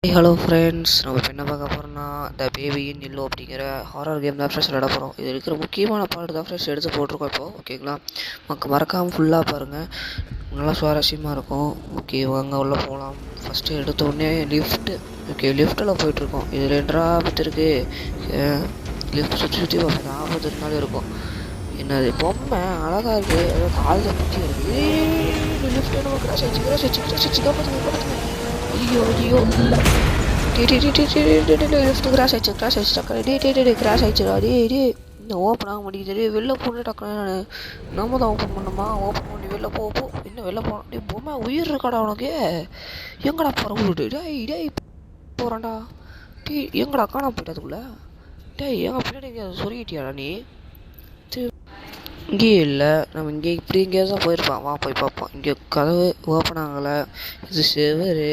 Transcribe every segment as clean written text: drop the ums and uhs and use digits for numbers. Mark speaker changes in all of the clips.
Speaker 1: Hello friends, நம்ம இப்போ என்ன பார்க்க போகிறோம்னா த பேபி இன் எல்லோ அப்படிங்கிற ஹாரர் கேம் தான் ஃப்ரெண்ட்ஸ் விளையாட போகிறோம். இது இருக்கிற முக்கியமான பாட்டு தான் ஃப்ரெண்ட்ஸ் எடுத்து போட்டிருக்கோம் இப்போ. ஓகேங்களா, மறக்காமல் ஃபுல்லாக பாருங்கள், நல்லா சுவாரஸ்யமாக இருக்கும். ஓகே, வாங்க உள்ளே போகலாம். ஃபஸ்ட்டு எடுத்தோடனே லிஃப்ட்டு. ஓகே, லிஃப்ட்டில் போயிட்டுருக்கோம். இது 2 ஆபத்து இருக்குது. லிஃப்ட் சுற்றி பார்ப்பது ஆபத்து இருந்தாலும் இருக்கும். என்னது பொம்மை அழகாக இருக்குது, ஏதோ காலில் பிடிச்சி இருக்குது. லிஃப்ட் நம்ம கிராஸ் ஆச்சு காப்பாற்றுங்க. ஐயோ லிஃப்ட் கிராஸ் ஆயிடுச்சு டக்குனு கிராஸ் ஆயிடுச்சுடா. இன்னும் ஓப்பன் ஆக முடியுது. வெளில போட்டு டக்குனு நம்ம தான் ஓப்பன் பண்ணோமா, ஓப்பன் பண்ணி வெளில போ இன்னும் வெளில போனோம். பொம்மை உயிர் இருக்காடா உனக்கு, எங்கடா பரவிட்டு டேய் போகிறான்டா. எங்கடா காணாம போயிட்டதுக்குள்ள எங்கள் பின்னாடி சொருகிட்டியாடா நீ. இங்கேயே இல்லை, நம்ம இங்கே இப்படி எங்கேயாவது தான் போயிருப்பான். வா போய் பார்ப்போம். இங்கே கதவு ஓப்பன் ஆகலை. இது செவரு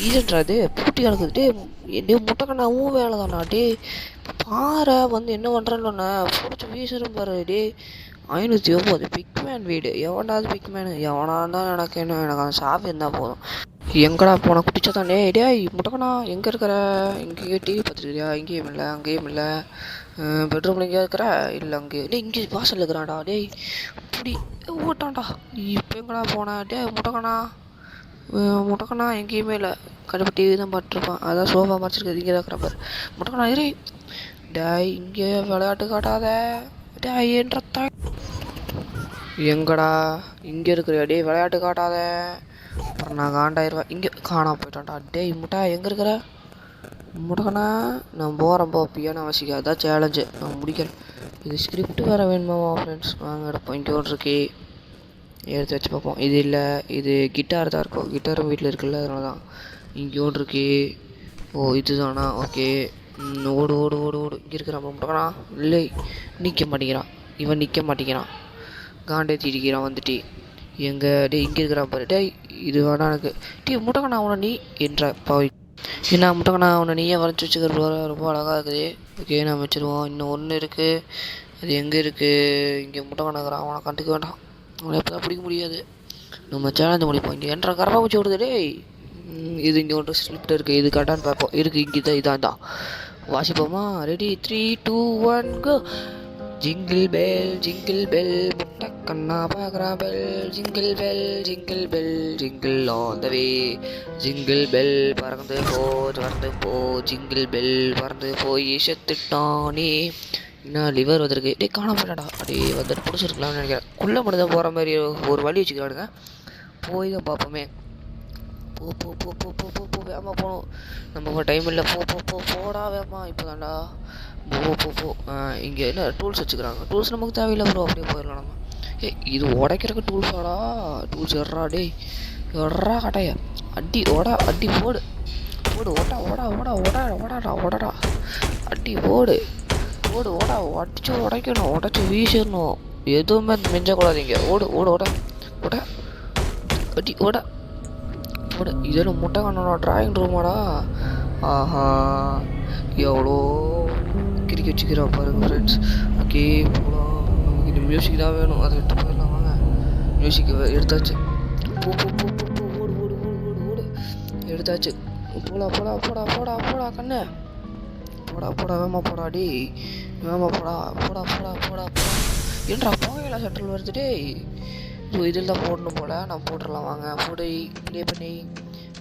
Speaker 1: ஈஜென்ட்ராது பூட்டி கிடக்குது. முட்டைக்கண்ணாவும் வேலை தானா பாறை வந்து என்ன பண்ணுறேன்னு பிடிச்சி வீசுறேன் பாரு 509 பிக்மேன் வீடு. எவனாவது பிக்மேனு எவனா இருந்தால் எனக்கு எனக்கு அந்த ஷாப் இருந்தால் போதும். எங்கடா போன குட்டிச்சா முட்டைக்கண்ணா எங்கே இருக்கிற? இங்கேயே டிவி பார்த்துருக்கியா? இங்கேயும் இல்லை அங்கேயும் இல்லை. பெட்ரூமில் எங்கேயா இருக்கிற? இல்லை அங்கேயே இங்கே வாசலில் இருக்கிறான்டா. இப்படி ஓட்டான்டா. இப்போ எங்கடா போனேன் முட்டைக்கண்ணா எங்கேயுமே இல்லை. கண்டிப்பாக டிவி தான் பார்த்துருப்பான். அதான் சோஃபா மறைச்சிருக்குது. இங்கே தான் இருக்கிற பாரு முட்டைக்கண்ணா. இங்கே விளையாட்டு காட்டாத ஏன்றத்தா. எங்கடா இங்கே இருக்கிற விளையாட்டு காட்டாத, அப்புறம் நான் காண்டாயிருவேன். இங்கே காணாம போயிட்டான்டா. முட்டா எங்கே இருக்கிற? முட்டக்கண்ணா நான் போகிறேன் பியானோ வாசிக்க. அதான் சேலஞ்சு, நான் முடிக்கிறேன். இது ஸ்கிரிப்ட் வேறு வேணுமா ஃப்ரெண்ட்ஸ்? வாங்க எடுப்போம். இங்கே ஒன்று இருக்கு, எடுத்து வச்சு பார்ப்போம். இது இல்லை, இது கிட்டார் தான் இருக்கும். கிட்டாரும் வீட்டில் இருக்குல்ல, அதனால தான். இங்கே ஒன்று இருக்கு. ஓ இதுதானா? ஓகே, ஓடு ஓடு ஓடு ஓடு. இங்கே இருக்கிறான் முட்டக்கண்ணா. இல்லை, நிற்க மாட்டேங்கிறான். இவன் நிற்க மாட்டேங்கிறான். காண்டேத்தி இருக்கிறான் வந்துட்டு. இங்கே இங்கே இருக்கிறான் பாரு. இது வேணா எனக்கு. முட்டக்கண்ணா அவனை நீ என்ற பாவி. ஏன்னா முட்டைக்கண்ணா அவனை நீயே வரைஞ்சி வச்சுக்கிறது ரொம்ப அழகாக இருக்குது. ஓகே, நான் வச்சுருவோம். இன்னும் ஒன்று இருக்குது, அது எங்கே இருக்குது? இங்கே முட்டைக்கண்ணாக்குறான். அவனை கண்டுக்க வேண்டாம், அவனை எப்போ தான் பிடிக்க முடியாது. நம்ம சேலஞ்சு முடிப்போம். இங்கே என்ற கரப்பா பூச்சி விடுது. இது இங்கே ஒன்று ஸ்லிப்ட் இருக்குது. இது கரெக்டானு பார்ப்போம். இருக்குது இங்கே தான், இதான் வாசிப்போமா? ரெடி 3 2 1 கோ. ஜிங்கிள் பெல் முட்டைக்கண்ணா பார்க்குறா bell. Jingle bell jingle on the way. Jingle bell பறந்து போ ஜிங்கிள் பெல் பறந்து போய் செத்துட்டானே. என்ன லிவர் வந்துருக்கு. காண போட்டாடா. வந்துட்டு பிடிச்சிருக்கலாம்னு நினைக்கிறேன். குள்ள மட்டும் தான் போகிற மாதிரி ஒரு வழி வச்சுக்கிறானுங்க. போய் தான் பார்ப்போமே. போ வேமா போகணும். நம்ம டைம் இல்லை. போடா வேமா. இப்போ தான்டா போ. இங்கே என்ன டூல்ஸ் வச்சுக்கிறாங்க. டூல்ஸ் நமக்கு தேவையில்லை ப்ரோ, அப்படியே போயிடலாம் நம்ம. இது உடைக்கிறக்கு டூல்ஸாடா? டூல்ஸ் எட்ரா எட்ரா கட்டைய அடி போடு ஓடாடா அடி போடு அடிச்சு உடைக்கணும், உடச்சி வீசிடணும். எதுவுமே மிஞ்சக்கூடாதீங்க. ஓட அடி ஓட. இதெல்லாம் முட்டைக்கண்ணனோட டிராயிங் ரூமாடா. ஆஹா, எவ்வளோ கிரிக்கி வச்சுக்கிறோம் பாருங்க ஃப்ரெண்ட்ஸ். ஓகே போகலாம். நமக்கு இந்த மியூசிக் தான் வேணும், அதை விட்டு போயிடலாம். வாங்க, மியூசிக் எடுத்தாச்சு. ஓடு எடுத்தாச்சு. போடா கண்ணு. போடா வேமா போடா. வேமா போடா. ஏன்றா போகல சென்ட்ரல் வருது. இதில் தான் போடணும் போல். நான் போட்டுடலாம். வாங்க போடு. ப்ளே பண்ணி.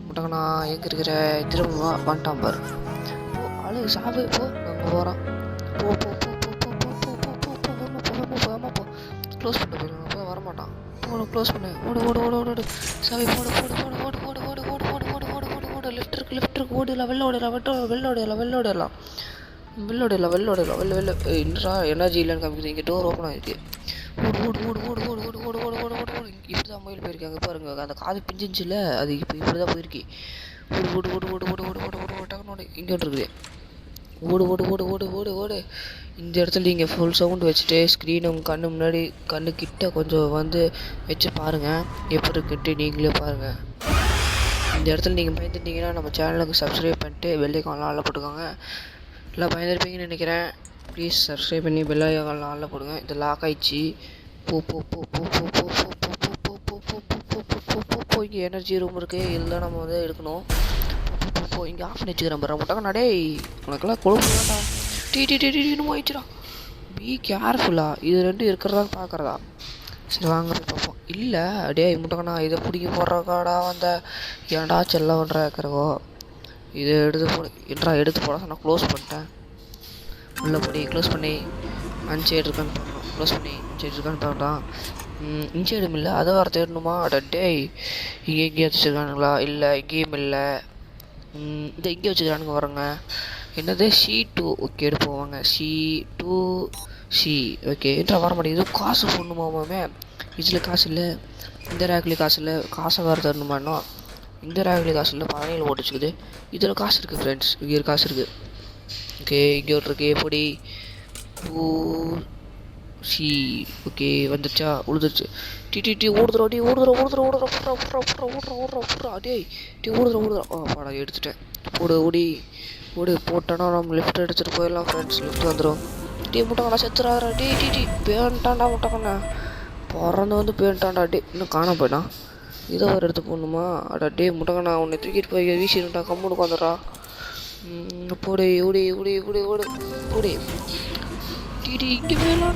Speaker 1: முட்டைக்கண்ணா எங்கே இருக்கிற? திரும்ப வந்துட்டான் பாரு. ஆளு சாவு. நாங்கள் போகிறோம். போ க்ளோஸ் பண்ணிட்டு போயிடலாம். போய் வரமாட்டான். க்ளோஸ் பண்ணு. ஓடு சாவி போடு. லெஃப்ட் இருக்கு. ஓடலாம். வெளில என்னடா எனர்ஜி இல்லைன்னு காமிக்குது. இங்கே டோர் ஓப்பன் ஆகிருக்கு. ஓடு. இப்படி தான் மயில் போயிருக்காங்க பாருங்க. அந்த காது பிஞ்சிச்சுல, அது இப்போ இப்படி தான் போயிருக்கு. ஓடு. இங்கே ஒன்று இருக்குது. ஓடு. இந்த இடத்துல நீங்கள் ஃபுல் சவுண்டு வச்சுட்டு ஸ்க்ரீன் உங்கள் கண்ணு முன்னாடி கண்ணு கிட்ட கொஞ்சம் வந்து வச்சு பாருங்கள் எப்படி இருக்குன்ட்டு நீங்களே பாருங்கள். இந்த இடத்துல நீங்கள் பயந்துட்டீங்கன்னா நம்ம சேனலுக்கு சப்ஸ்கிரைப் பண்ணிட்டு பெல்லைக்கான்லாம் ஆளில் போட்டுக்கோங்க. எல்லாம் பயந்துருப்பீங்கன்னு நினைக்கிறேன். ப்ளீஸ் சப்ஸ்கிரைப் பண்ணி பெல்லைக்கான்லாம் ஆளில் போடுங்க. இது லாக் ஆயிடுச்சு. போ. இங்கே எனர்ஜி ரூம் இருக்குது, இதில் நம்ம வந்து எடுக்கணும். போ இங்கே ஆஃப் பண்ணி வச்சுக்கிறேன் பாரு முட்டக்கண்ணா டேய் உனக்கெல்லாம் கொழுப்பு வேண்டாம் இன்னும் ஆயிடுச்சுடா பி கேர்ஃபுல்லா இது ரெண்டும் இருக்கிறதா பார்க்குறதா சரி வாங்க போய் பார்ப்போம் இல்லை டேய் முட்டக்கண்ணா இதை பிடிக்க போடுறக்காடா வந்த ஏன்டா செல்ல பண்ணுற இருக்கிறவோ இதை எடுத்து போட நான் க்ளோஸ் பண்ணிட்டேன் உள்ளே போடி க்ளோஸ் பண்ணி அஞ்சு இருக்கான்னு பார்க்கணும் க்ளோஸ் பண்ணி அஞ்சு இருக்கான்னு பார்க்கலாம் இன்சைடும் இல்லை அதை வேறு தேடணுமா டேய் இங்கே எங்கேயும் வச்சுருக்கானுங்களா இல்லை எங்கேயும் இல்லை இந்த இங்கே வச்சுக்கிறானுங்க வரங்க என்னது C2 ஓகே எடுப்போவாங்க C2C ஓகே என்ட்ரா வர மாட்டேங்குது காசு போடணுமாமே இதில் காசு இல்லை இந்த ரேக்லேயும் காசு இல்லை காசை வேறு தரணுமாண்ணா இந்த ரேக்லேயும் காசு இல்லை 17 ஓட்டு வச்சுக்குது இதில் காசு இருக்குது ஃப்ரெண்ட்ஸ் இங்கே காசு இருக்குது ஓகே இங்கே ஒரு இருக்கு எப்படி 2C ஓகே வந்துச்சா உழுதுச்சு டி ஓடுறா டேய் ஓடுறா பாடா எடுத்துட்டேன் ஓடு போட்டோன்னா நம்ம லெஃப்ட் எடுத்துகிட்டு போயிடலாம் ஃப்ரெண்ட்ஸ் லெஃப்ட் வந்துடும் முட்டைக்கண்ணா செத்துறாரா டி பேன்ட்டான்டா முட்டைக்கண்ணா பிறந்து வந்து பேன்ட்டான்டா இன்னும் காண போயிட்டான் இதை ஒரு எடுத்து போடணுமா முட்டைக்கண்ணா உன்னை தூக்கிட்டு போய் வீசிட்டா கம்முனுக்கு வந்துடுறா போடு ஓடி இங்கே வேணாம்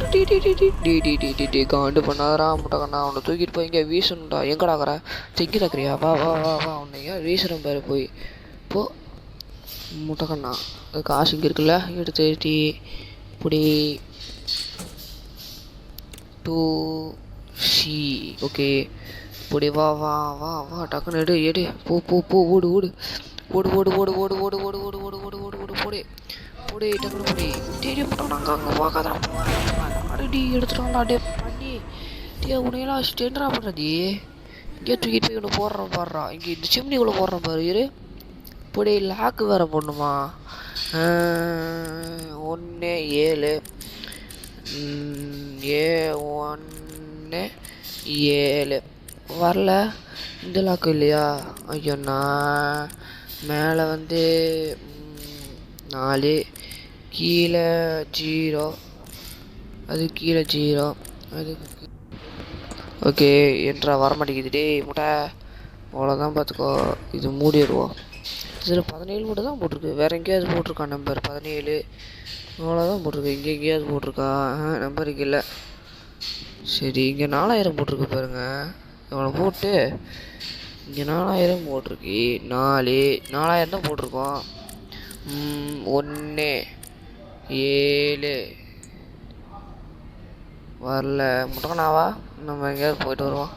Speaker 1: காண்டு பண்ணாதரா முட்டைக்கண்ணா உன்னை தூக்கிட்டு போய் இங்கே வீசணும்டா எங்கடாக்குற தெங்கிடக்குறியா வா உன்னை வீசுகிறேன் பாரு போய் போ முட்டைக்கண்ணா காசு இங்கே இருக்குல்ல எடுத்து இப்படி 2C ஓகே இப்படி வா டக்குன்னு எடு போ ஓடு போடு டக்குனு போடி டேடி முட்டைக்கண்ணா அங்கே பார்க்காதான் அடி எடுத்துட்டாங்களா பண்ணி உனையெல்லாம் ஸ்டெண்டரா பண்ணுறது இங்கே தூக்கிட்டு போய் ஒன்று போடுறேன் பாடுறா இங்கே இந்த சிம்னிக்குள்ளே போடுறேன் பாரு இரு இப்படி லாக்கு வேறு போடணுமா 1 7 1 7 வரல இந்த லாக்கு இல்லையா ஐயோண்ணா மேலே வந்து 4 கீழே 0 அது கீழே 0 அது ஓகே என்றா வரமாட்டேங்குது டேய் முட்டை அவ்வளோதான் பார்த்துக்கோ இது மூடிடுவோம் இதில் 17 மட்டும் தான் போட்டிருக்கு வேறு எங்கேயாவது போட்டிருக்கா நம்பர் 17 அவ்வளோதான் போட்டிருக்கு இங்கே எங்கேயாவது போட்டிருக்கா நம்பர் இங்கே இல்லை சரி இங்கே 4000 போட்டிருக்கு பாருங்க இவ்வளோ போட்டு இங்கே 4000 போட்டிருக்கு 4000 தான் போட்டிருக்கோம் 1 7 வரல முட்டைக்கண்ணாவா நம்ம எங்கேயாவது போயிட்டு வருவோம்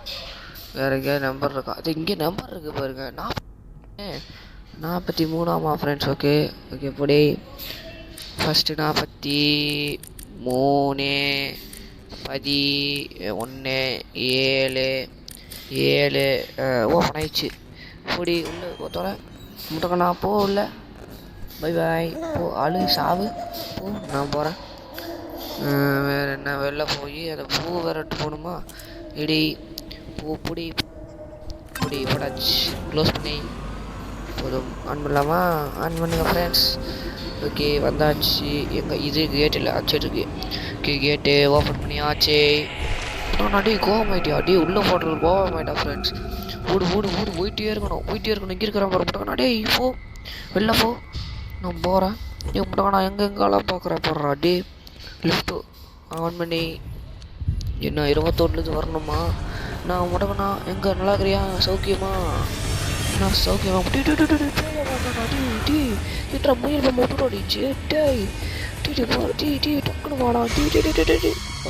Speaker 1: வேறு எங்கேயாவது நம்பர் இருக்கா அது இங்கே நம்பர் இருக்குது பாருங்க 43ஆமா ஃப்ரெண்ட்ஸ் ஓகே இப்படி ஃபஸ்ட்டு 43 11 7 ஓப்பன் ஆயிடுச்சு இப்படி உள்ள ஒருத்தோட முட்டைக்கண்ணா போ இல்லை பை போ சாவு போ நான் போகிறேன் வேறு என்ன வெளில போய் அதை பூ விரட்டு போகணுமா இடி பூ பொடி படாச்சு க்ளோஸ் பண்ணி போதும் ஆன் பண்ணலாமா ஆன் பண்ணுங்க ஃப்ரெண்ட்ஸ் ஓகே வந்தாச்சு எங்கே இது கேட் இல்லை ஆச்சு இருக்கு ஓகே கேட்டு ஓப்பன் பண்ணி ஆச்சு அடி கோவமாயிட்டியா உள்ளே போடுறது கோவமாயிட்டா ஃப்ரெண்ட்ஸ் ஓடு போயிட்டே இருக்கணும் இங்கே இருக்கிற மாதிரி முட்டைக்கண்ணா போ வெளில போ நான் போகிறேன் முட்டைக்கண்ணா எங்கெங்கெல்லாம் பார்க்குறேன் போடுறா லிஃப்ட்டு ஆன் பண்ணி என்ன 21 வரணுமா நான் முட்டைக்கண்ணா எங்கே நல்லா இருக்கிறியா சௌக்கியமா நான் சௌக்கியமா முயல் பொம்மை விட்டுடிச்சு டக்குனு வாடா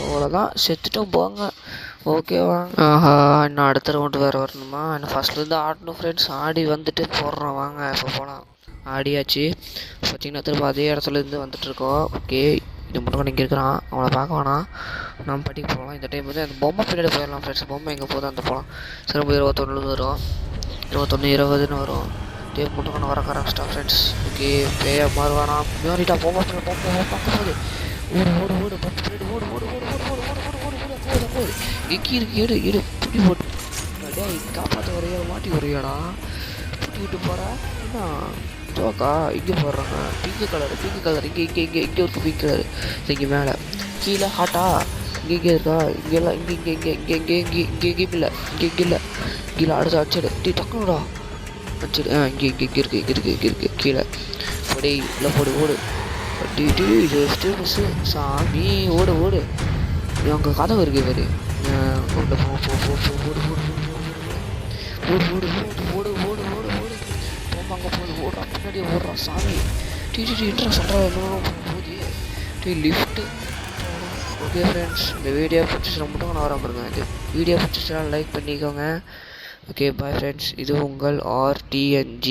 Speaker 1: அவ்வளோதான் செத்துட்டோம் போங்க ஓகேவா இன்னும் அடுத்த ரவுண்டு வேறு வரணுமா இன்னும் ஃபஸ்ட்லேருந்து ஆடணும் ஃப்ரெண்ட்ஸ் ஆடி வந்துட்டு போடுறோம் வாங்க இப்போ போகலாம் ஆடியாச்சு பார்த்தீங்கன்னா திரும்ப அதே இடத்துலேருந்து வந்துட்டுருக்கோம் ஓகே இது மட்டும் இங்கே இருக்கிறான் அவனை பார்க்க வேணாம் நம்ம படிக்க போகலாம் இந்த டைம் வந்து அந்த பொம்மை பின்னாடி போயிடலாம் ஃப்ரெண்ட்ஸ் பொம்மை எங்கே போதும் அந்த போகலாம் திரும்ப 21 வரும் 21 20ன்னு வரும் மட்டும் வர ஆரம்பிச்சிட்டா ஃப்ரெண்ட்ஸ் ஓகே பேய மாறுவானா மாறிட்டா பொம்மை பார்க்க போகுது ஓடு எக்கி இருக்கு எடு புடி போட்டு காப்பாற்ற வரையா மாட்டி வரையாடா புட்டி விட்டு போகிற என்ன ஜோக்கா இங்கே போடுறாங்க பிங்க் கலர் இங்கே ஒரு பிங்க் கலர் இங்கே மேலே கீழே ஹாட்டா இங்கே இருக்கா இங்கெல்லாம் இங்கே இல்லை கீழே அடுத்து அடிச்சிடு டக்குனுடா சரி இங்கே இருக்கு கீழே போடே இல்லை போடு ஜஸ்ட்டு மிஸ்ஸு சாமி ஓடு அங்கே கதவு இருக்கு பாரு உள்ள ஓடு போம்பாங்க ஓடுறான் பின்னாடியே ஓடுறான் சாமி டீன்றா சொல்கிறேன் போகுது லிஃப்ட்டு. ஓகே ஃப்ரெண்ட்ஸ், இந்த வீடியோ பிடிச்சிச்சுனா மட்டும் நான் வர பாருங்க. இந்த வீடியோ பிடிச்சிச்சுனா லைக் பண்ணிக்கோங்க. ஓகே பாய் ஃப்ரெண்ட்ஸ், இது உங்கள் RTNG.